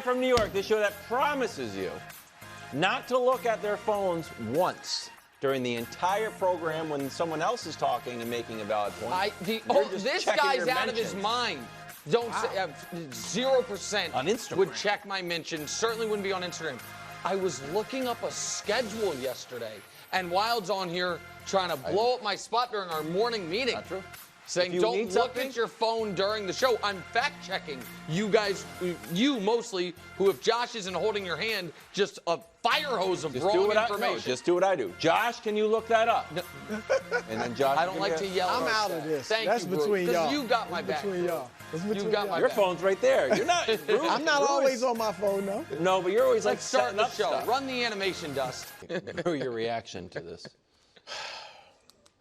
Live from New York, the show that promises you not to look at their phones once during the entire program when someone else is talking and making a valid point. This guy's out of his mind. Don't say 0% on Instagram would check my mentions. Certainly wouldn't be on Instagram. I was looking up a schedule yesterday, and Wild's on here trying to blow up my spot during our morning meeting. Not true. Saying don't look at your phone during the show. I'm fact checking you guys, you mostly, who if Josh isn't holding your hand, just a fire hose of wrong information. Just do what I do. Josh, can you look that up? No. And then Josh, I don't like to yell. I'm out of this. That's between y'all. You got my back. Between y'all. You got my Your back. phone's right there. You're not. I'm not always on my phone, though. No, but you're always like starting the show. Stuff. Run the animation, Dust. Your reaction to this.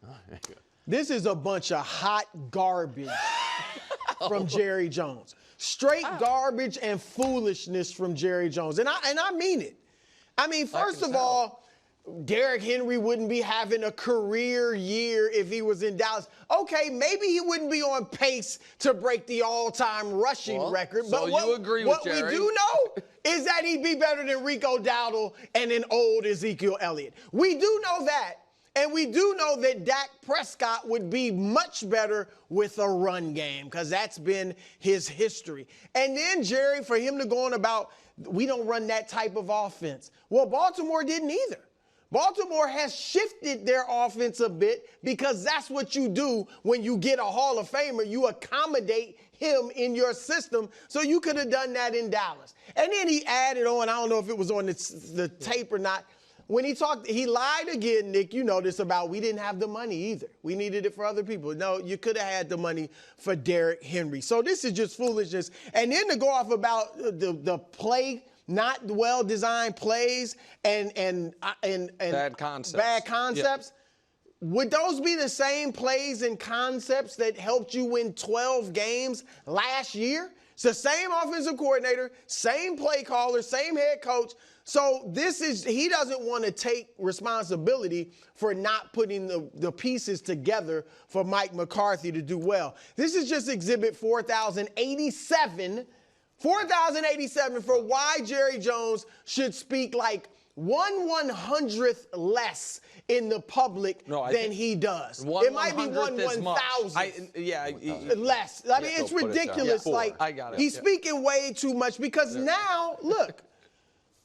Oh, there you go. This is a bunch of hot garbage from Jerry Jones. Straight garbage and foolishness from Jerry Jones. And I mean it. I mean, first of all, Derrick Henry wouldn't be having a career year if he was in Dallas. Okay, maybe he wouldn't be on pace to break the all-time rushing record. So but you agree with Jerry? What we do know is that he'd be better than Rico Dowdle and an old Ezekiel Elliott. We do know that. And we do know that Dak Prescott would be much better with a run game because that's been his history. And then, Jerry, for him to go on about, we don't run that type of offense. Well, Baltimore didn't either. Baltimore has shifted their offense a bit because that's what you do when you get a Hall of Famer. You accommodate him in your system. So you could have done that in Dallas. And then he added on, I don't know if it was on the tape or not, when he talked, he lied again, Nick. You know this about we didn't have the money either. We needed it for other people. No, you could have had the money for Derrick Henry. So this is just foolishness. And then to go off about the play, not well-designed plays and bad concepts. Bad concepts. Yeah. Would those be the same plays and concepts that helped you win 12 games last year? It's the same offensive coordinator, same play caller, same head coach. So he doesn't want to take responsibility for not putting the pieces together for Mike McCarthy to do well. This is just exhibit 4087. 4087 for why Jerry Jones should speak like 1/100th less in the public than he does. It might be 1/1000. Less. I mean, it's ridiculous. Like, I got it. He's speaking way too much because now, look,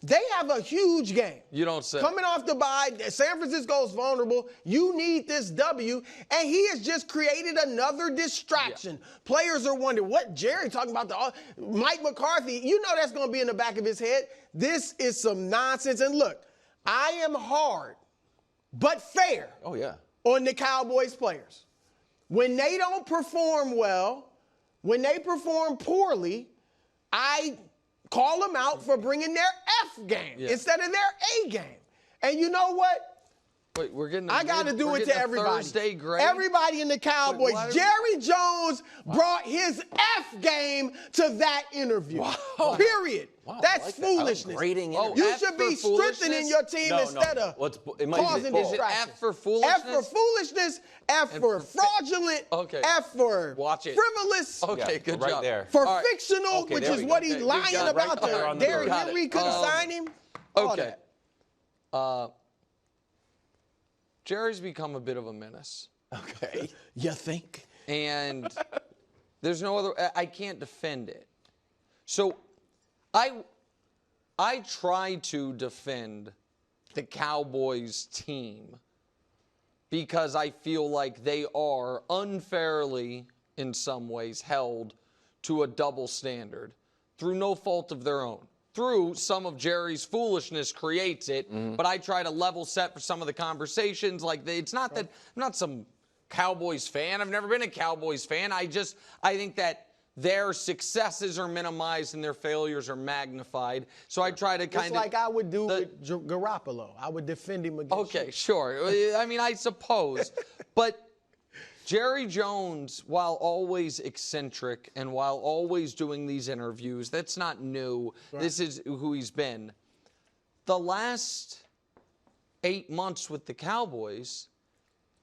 they have a huge game. You don't say. Coming off the bye, San Francisco's vulnerable. You need this W. And he has just created another distraction. Yeah. Players are wondering, what Jerry talking about? Mike McCarthy, you know that's going to be in the back of his head. This is some nonsense. And look, I am hard but fair on the Cowboys players. When they don't perform well, when they perform poorly, I call them out for bringing their F game instead of their A game. And you know what? Wait, I got to do it to everybody. Thursday grade? Everybody in the Cowboys. Jerry Jones brought his F game to that interview. Wow. Period. Wow, That's foolishness. You should be strengthening your team instead of causing distraction. Is it F for foolishness? F for foolishness, F for fraudulent, F for frivolous. Okay, good job. Right there. For fictional, which is what he's lying about. Derrick Henry could have signed him. Okay. Jerry's become a bit of a menace. Okay. You think? And there's no other, I can't defend it. So I try to defend the Cowboys team because I feel like they are unfairly, in some ways, held to a double standard through no fault of their own. Through some of Jerry's foolishness creates it, but I try to level set for some of the conversations. Like, it's not that I'm not some Cowboys fan. I've never been a Cowboys fan. I think that their successes are minimized and their failures are magnified. So I try to kind of. It's like I would do with Garoppolo. I would defend him against. Okay, sure. I mean, I suppose. But Jerry Jones, while always eccentric and while always doing these interviews, that's not new. Right. This is who he's been. The last 8 months with the Cowboys,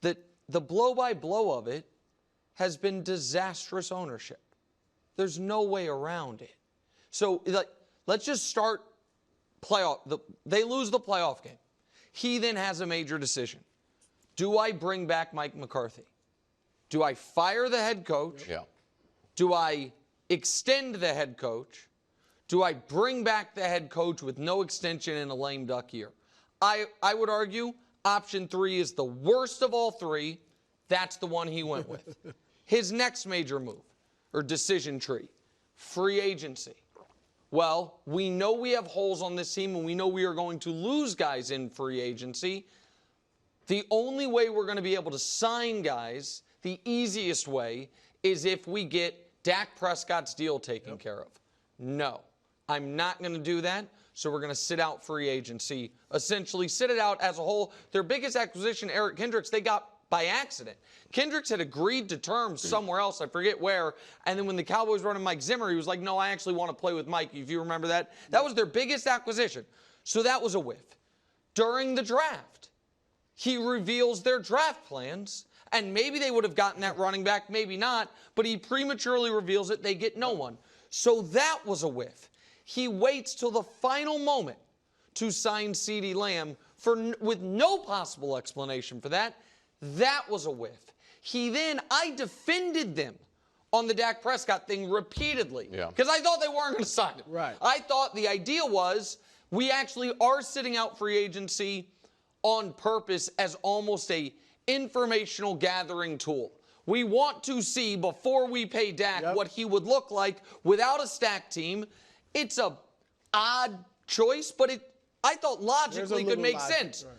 the blow-by-blow of it has been disastrous ownership. There's no way around it. So, like, let's just start they lose the playoff game. He then has a major decision. Do I bring back Mike McCarthy? Do I fire the head coach? Yeah. Do I extend the head coach? Do I bring back the head coach with no extension in a lame duck year? I would argue option 3 is the worst of all 3. That's the one he went with. His next major move or decision tree, free agency. Well, we know we have holes on this team, and we know we are going to lose guys in free agency. The only way we're going to be able to sign guys, the easiest way, is if we get Dak Prescott's deal taken care of. No, I'm not going to do that, so we're going to sit out free agency, essentially sit it out as a whole. Their biggest acquisition, Eric Kendricks, they got by accident. Kendricks had agreed to terms somewhere else, I forget where, and then when the Cowboys brought in Mike Zimmer, he was like, no, I actually want to play with Mike, if you remember that. That was their biggest acquisition. So that was a whiff. During the draft, he reveals their draft plans, and maybe they would have gotten that running back, maybe not, but he prematurely reveals it, they get no one. So that was a whiff. He waits till the final moment to sign CeeDee Lamb with no possible explanation for that. That was a whiff. I defended them on the Dak Prescott thing repeatedly because I thought they weren't going to sign him. Right. I thought the idea was we actually are sitting out free agency on purpose as almost a informational gathering tool. We want to see before we pay Dak what he would look like without a stacked team. It's a odd choice, but I thought logically could make sense. Right.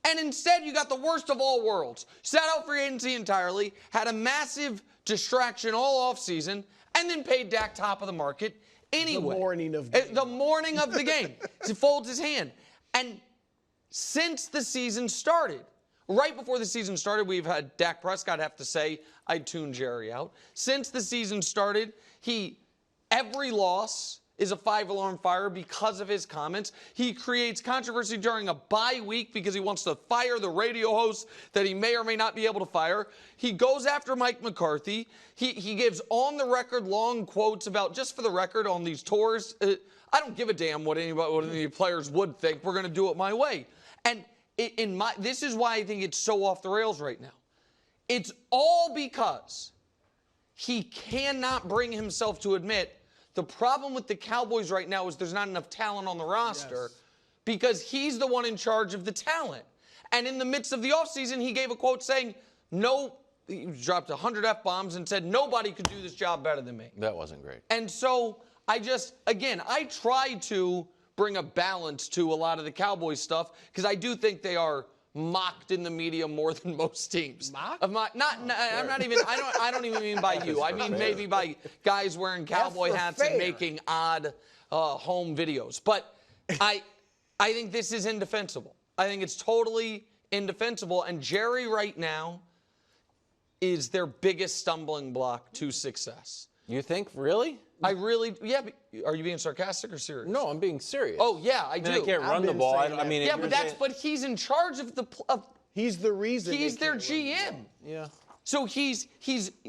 And instead, you got the worst of all worlds. Sat out free agency entirely, had a massive distraction all offseason, and then paid Dak top of the market anyway. The morning of the game. He folds his hand. And since the season started, right before the season started, we've had Dak Prescott have to say, I tuned Jerry out. Since the season started, every loss is a 5-alarm fire because of his comments. He creates controversy during a bye week because he wants to fire the radio host that he may or may not be able to fire. He goes after Mike McCarthy. He gives on-the-record long quotes about, just for the record, on these tours. I don't give a damn what any players would think. We're going to do it my way. And this is why I think it's so off the rails right now. It's all because he cannot bring himself to admit the problem with the Cowboys right now is there's not enough talent on the roster because he's the one in charge of the talent. And in the midst of the offseason, he gave a quote saying, he dropped 100 F-bombs and said, nobody could do this job better than me. That wasn't great. And so I tried to bring a balance to a lot of the Cowboys stuff because I do think they are mocked in the media more than most teams. Mocked? I'm not even. I don't even mean by you. I mean maybe by guys wearing cowboy hats and making odd home videos. But I think this is indefensible. I think it's totally indefensible. And Jerry right now is their biggest stumbling block to success. You think, really? Are you being sarcastic or serious? No, I'm being serious. Oh, yeah, I do. They can't run the ball. But he's in charge of he's the reason. He's their GM. Yeah. So he's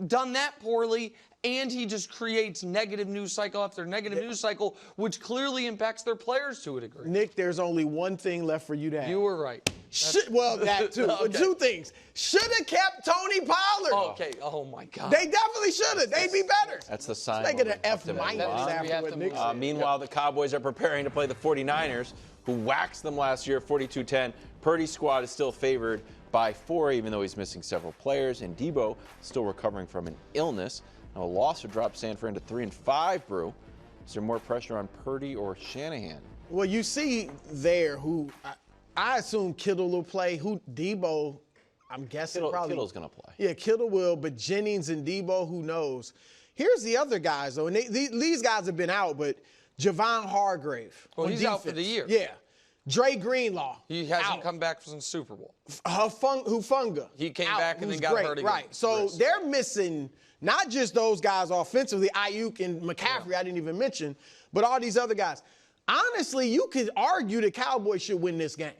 done that poorly, and he just creates negative news cycle after negative news cycle, which clearly impacts their players to a degree. Nick, there's only one thing left for you to have. You were right. That too. Okay. 2 things. Should have kept Tony Pollard. Okay. Oh, my God. They definitely should have. They'd be better. That's the sign. They get an F- after what Nick said. Meanwhile, the Cowboys are preparing to play the 49ers, who waxed them last year 42-10. Purdy's squad is still favored by 4, even though he's missing several players. And Debo still recovering from an illness. Now, a loss would drop San Fran to 3-5, Brew. Is there more pressure on Purdy or Shanahan? Well, you see there who I assume Kittle will play. Debo, I'm guessing probably. Kittle's going to play. Yeah, Kittle will, but Jennings and Debo, who knows? Here's the other guys, though, and these guys have been out, but Javon Hargrave. Well, he's out for the year. Yeah. Dre Greenlaw. He hasn't come back from the Super Bowl. Hufunga. He came back and then got hurt again. Right. So they're missing not just those guys offensively, Ayuk and McCaffrey, I didn't even mention, but all these other guys. Honestly, you could argue the Cowboys should win this game.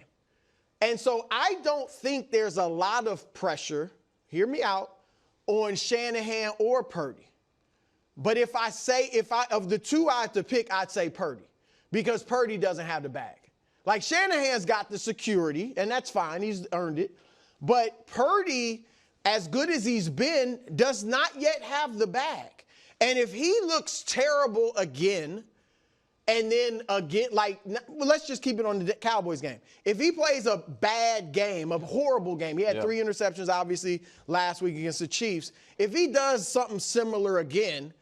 And so I don't think there's a lot of pressure, hear me out, on Shanahan or Purdy. But if of the two I had to pick, I'd say Purdy. because Purdy doesn't have the bag. Like, Shanahan's got the security, and that's fine. He's earned it. But Purdy, as good as he's been, does not yet have the bag. And if he looks terrible again, and then again, like, well, let's just keep it on the Cowboys game. If he plays a bad game, a horrible game, he had 3 interceptions, obviously, last week against the Chiefs. If he does something similar again,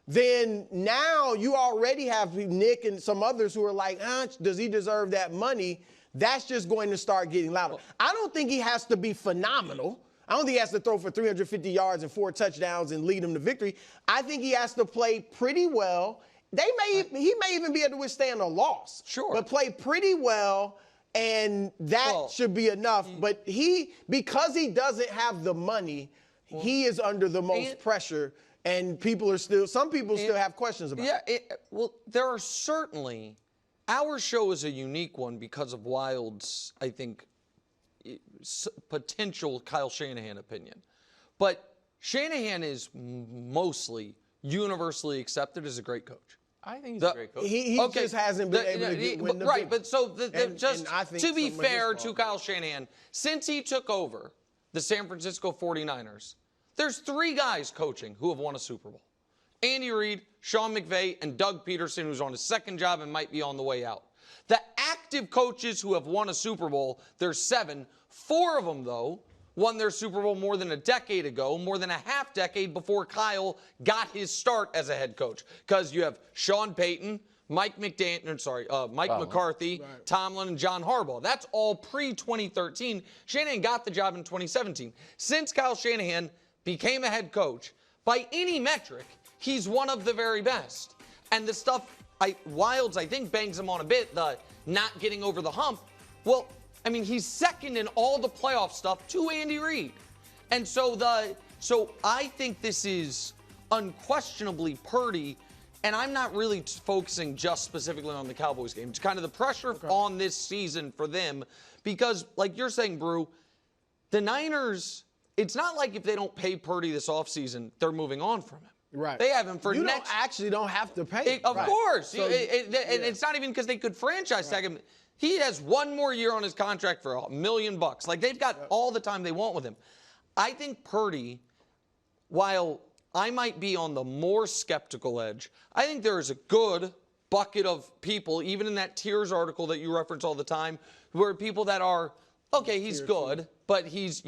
then now you already have Nick and some others who are like, does he deserve that money? That's just going to start getting louder. I don't think he has to be phenomenal. I don't think he has to throw for 350 yards and 4 touchdowns and lead them to victory. I think he has to play pretty well. He may even be able to withstand a loss. Sure. But play pretty well, and that should be enough. But because he doesn't have the money, he is under the most pressure. And some people still have questions about it. Well, there are certainly, our show is a unique one because of Wild's, I think, potential Kyle Shanahan opinion. But Shanahan is mostly universally accepted as a great coach. I think he's a great coach. He just hasn't been able to win the right, big but so just to be fair to Kyle Shanahan, since he took over the San Francisco 49ers, there's 3 guys coaching who have won a Super Bowl. Andy Reid, Sean McVay, and Doug Peterson, who's on his 2nd job and might be on the way out. The active coaches who have won a Super Bowl, there's 7. 4 of them, though, won their Super Bowl more than a decade ago, more than a half decade before Kyle got his start as a head coach. Because you have Sean Payton, Mike McCarthy, Tomlin, and John Harbaugh. That's all pre-2013. Shanahan got the job in 2017. Since Kyle Shanahan became a head coach, by any metric, he's one of the very best. And the stuff Wilds, I think, bangs him on a bit, the not getting over the hump. Well, I mean, he's second in all the playoff stuff to Andy Reid. And so I think this is unquestionably Purdy, and I'm not really focusing just specifically on the Cowboys game. It's kind of the pressure on this season for them because, like you're saying, Brew, the Niners, it's not like if they don't pay Purdy this offseason, they're moving on from him. Right. They have him for you next. You actually don't have to pay. Of course. So, and it's not even because they could franchise tag him. He has 1 more year on his contract for $1 million. Like, they've got all the time they want with him. I think Purdy, while I might be on the more skeptical edge, I think there is a good bucket of people, even in that Tiers article that you reference all the time, where people that are, okay, he's good, but he's,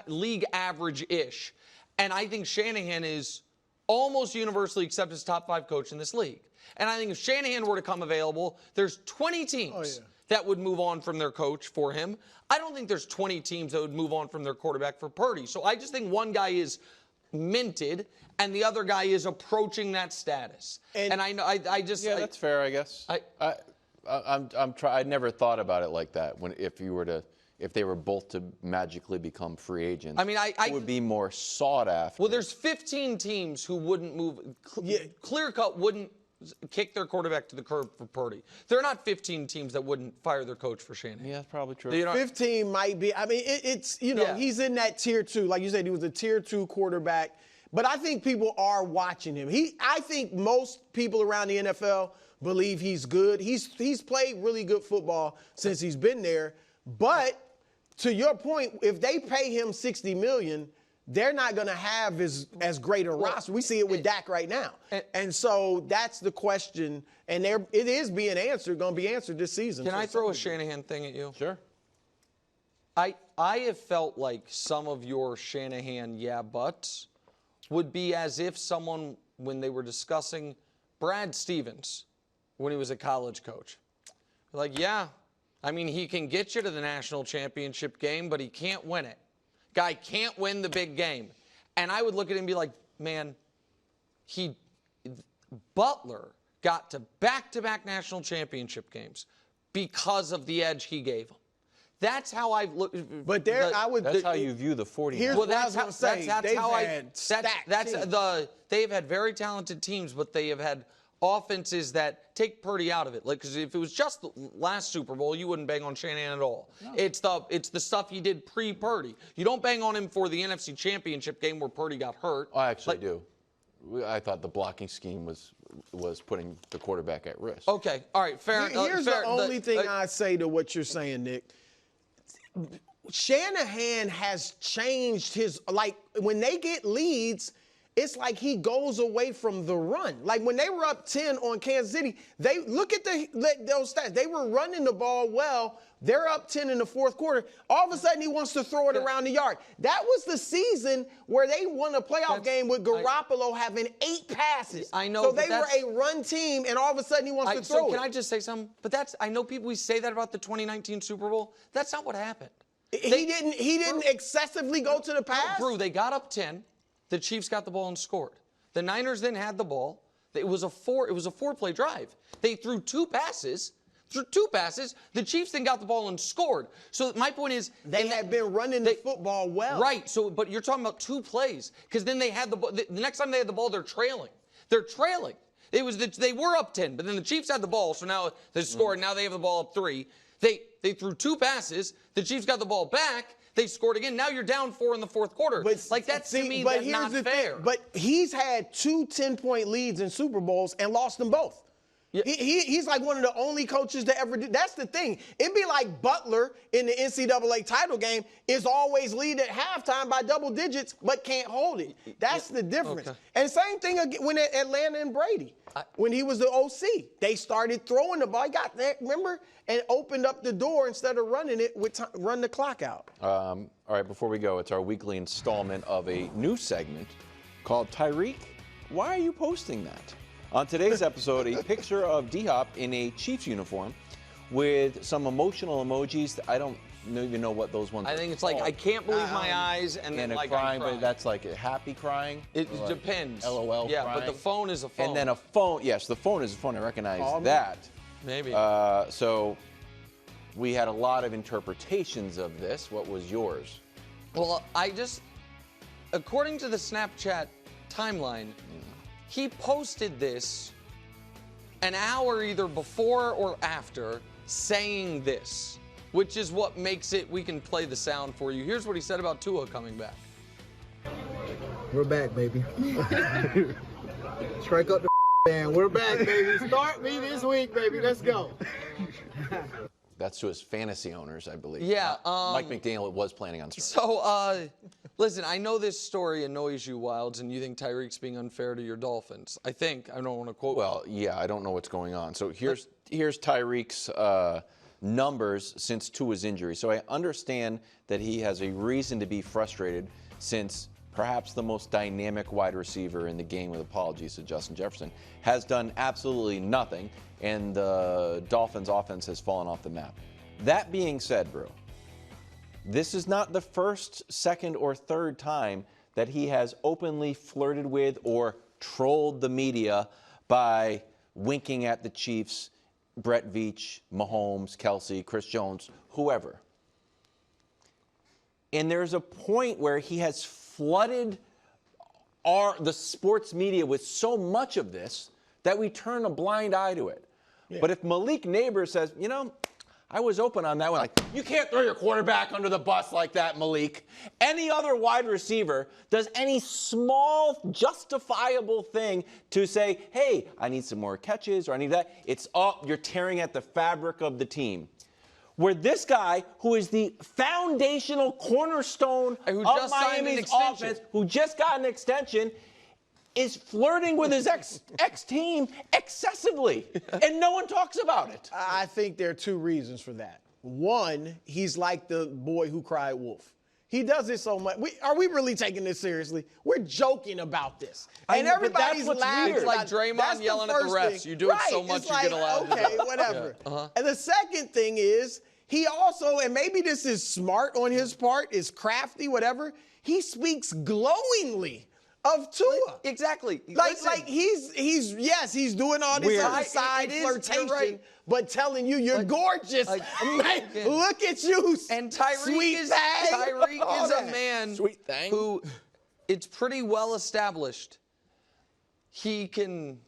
league average-ish. And I think Shanahan is almost universally accepted as top 5 coach in this league. And I think if Shanahan were to come available, there's 20 teams that would move on from their coach for him. I don't think there's 20 teams that would move on from their quarterback for Purdy. So I just think one guy is minted and the other guy is approaching that status. And I just that's fair, I guess. I never thought about it like that. If they were both to magically become free agents, I mean, it would be more sought after. Well, there's 15 teams who wouldn't move, clear cut wouldn't kick their quarterback to the curb for Purdy. There are not 15 teams that wouldn't fire their coach for Shanahan. Yeah, that's probably true. 15 might be. I mean, he's in that tier 2. Like you said, he was a tier 2 quarterback. But I think people are watching him. I think most people around the NFL believe he's good. He's played really good football since he's been there. But to your point, if they pay him $60 million, they're not going to have as great a roster. We see it with Dak right now. And so that's the question. And it is being answered, going to be answered this season. Can I throw a Shanahan thing at you? Sure. I have felt like some of your Shanahan buts would be as if someone, when they were discussing Brad Stevens when he was a college coach, like, I mean, he can get you to the national championship game, but he can't win it. Guy can't win the big game. And I would look at him and be like, man, Butler got to back-to-back national championship games because of the edge he gave him. That's how I've looked. But that's how you view the 49ers. Well, that's how they've had very talented teams, but they have had offenses that take Purdy out of it. Like, because if it was just the last Super Bowl, you wouldn't bang on Shanahan at all. No. It's the stuff he did pre-Purdy. You don't bang on him for the NFC Championship game where Purdy got hurt. I actually do. I thought the blocking scheme was putting the quarterback at risk. Okay, all right, fair. Here's fair, the only thing I say to what you're saying, Nick. Shanahan has changed his, like, when they get leads, it's like he goes away from the run. Like when they were up 10 on Kansas City, they look at those stats. They were running the ball well. They're up 10 in the fourth quarter. All of a sudden, he wants to throw it around the yard. That was the season where they won a playoff game with Garoppolo having 8 passes. I know, so they were a run team, and all of a sudden he wants to throw it. So can I just say something? But I know people say that about the 2019 Super Bowl. That's not what happened. He didn't excessively go to the pass. Drew, they got up 10. The Chiefs got the ball and scored. The Niners then had the ball. It was a 4-play drive. They threw 2 passes. The Chiefs then got the ball and scored. So my point is, they had been running the football well. Right. So, but you're talking about 2 plays because then they had the ball. The next time they had the ball, they're trailing. They were up 10, but then the Chiefs had the ball. So now they scored. Now they have the ball up 3. They threw 2 passes. The Chiefs got the ball back. They scored again. Now you're down 4 in the fourth quarter. But to me, that's not fair. But he's had 2 10-point leads in Super Bowls and lost them both. Yeah. He's like one of the only coaches to ever do. That's the thing. It'd be like Butler in the NCAA title game is always lead at halftime by double digits, but can't hold it. That's the difference. Okay. And same thing when Atlanta and Brady. When he was the OC, they started throwing the ball. He got there, remember, and opened up the door instead of running it run the clock out. All right, before we go, it's our weekly installment of a new segment called Tyreek, Why Are You Posting That? On today's episode, a picture of D-Hop in a Chiefs uniform with some emotional emojis. I don't even know what those ones are. I think it's like, I can't believe my eyes, and then like crying, I'm crying. But that's like a happy crying? It depends. LOL yeah, crying. But the phone is a phone. And then a phone, yes, the phone is a phone. I recognize that. Maybe. So we had a lot of interpretations of this. What was yours? Well, according to the Snapchat timeline, he posted this an hour either before or after saying this, which is what makes it, we can play the sound for you. Here's what he said about Tua coming back. We're back, baby. Strike up the band. We're back, baby. Start me this week, baby. Let's go. That's to his fantasy owners, I believe. Yeah. Mike McDaniel was planning on starting. So, listen, I know this story annoys you, Wilds, and you think Tyreek's being unfair to your Dolphins. I don't want to quote. Well, yeah, I don't know what's going on. So here's Tyreek's numbers since Tua's injury. So I understand that he has a reason to be frustrated since perhaps the most dynamic wide receiver in the game, with apologies to Justin Jefferson, has done absolutely nothing, and the Dolphins' offense has fallen off the map. That being said, bro, this is not the first, second, or third time that he has openly flirted with or trolled the media by winking at the Chiefs, Brett Veach, Mahomes, Kelsey, Chris Jones, whoever. And there's a point where he has flooded the sports media with so much of this that we turn a blind eye to it. Yeah. But if Malik Neighbors says, I was open on that one. Like, you can't throw your quarterback under the bus like that, Malik. Any other wide receiver does any small justifiable thing to say, hey, I need some more catches or I need that. It's up. You're tearing at the fabric of the team. Where this guy, who is the foundational cornerstone of Miami's offense, who just got an extension, is flirting with his ex-team excessively, and no one talks about it. I think there are 2 reasons for that. One, he's like the boy who cried wolf. He does it so much. Are we really taking this seriously? We're joking about this. And everybody's laughing. It's like Draymond yelling at the refs. You do it so much, you get allowed to do it. Okay, whatever. Yeah. And the second thing is, he also, and maybe this is smart on his part, is crafty, whatever, he speaks glowingly of Tua. Exactly. Like he's doing all this side flirtation, but telling you you're gorgeous. Man, look at you. And Tyreek is a man who, it's pretty well established, he can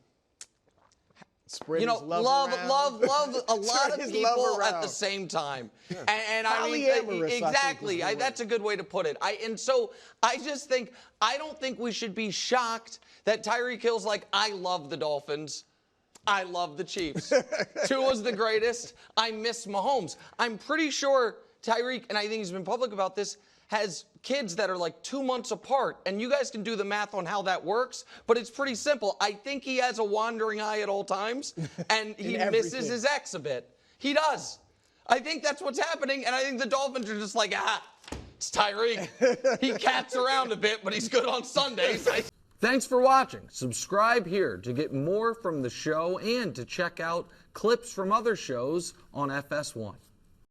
Spread you know, his love love around. a lot Spread of his people love at the around. same time. And I mean, Polyamorous, I think, exactly. is the That's a good way to put it. And so I just think, I don't think we should be shocked that Tyreek Hill's like, I love the Dolphins. I love the Chiefs. Tua's the greatest. I miss Mahomes. I'm pretty sure Tyreek, and I think he's been public about this, has kids that are like 2 months apart. And you guys can do the math on how that works, but it's pretty simple. I think he has a wandering eye at all times, and he misses his ex a bit. He does. I think that's what's happening, and I think the Dolphins are just like, it's Tyreek. He cats around a bit, but he's good on Sundays. Thanks for watching. Subscribe here to get more from the show and to check out clips from other shows on FS1.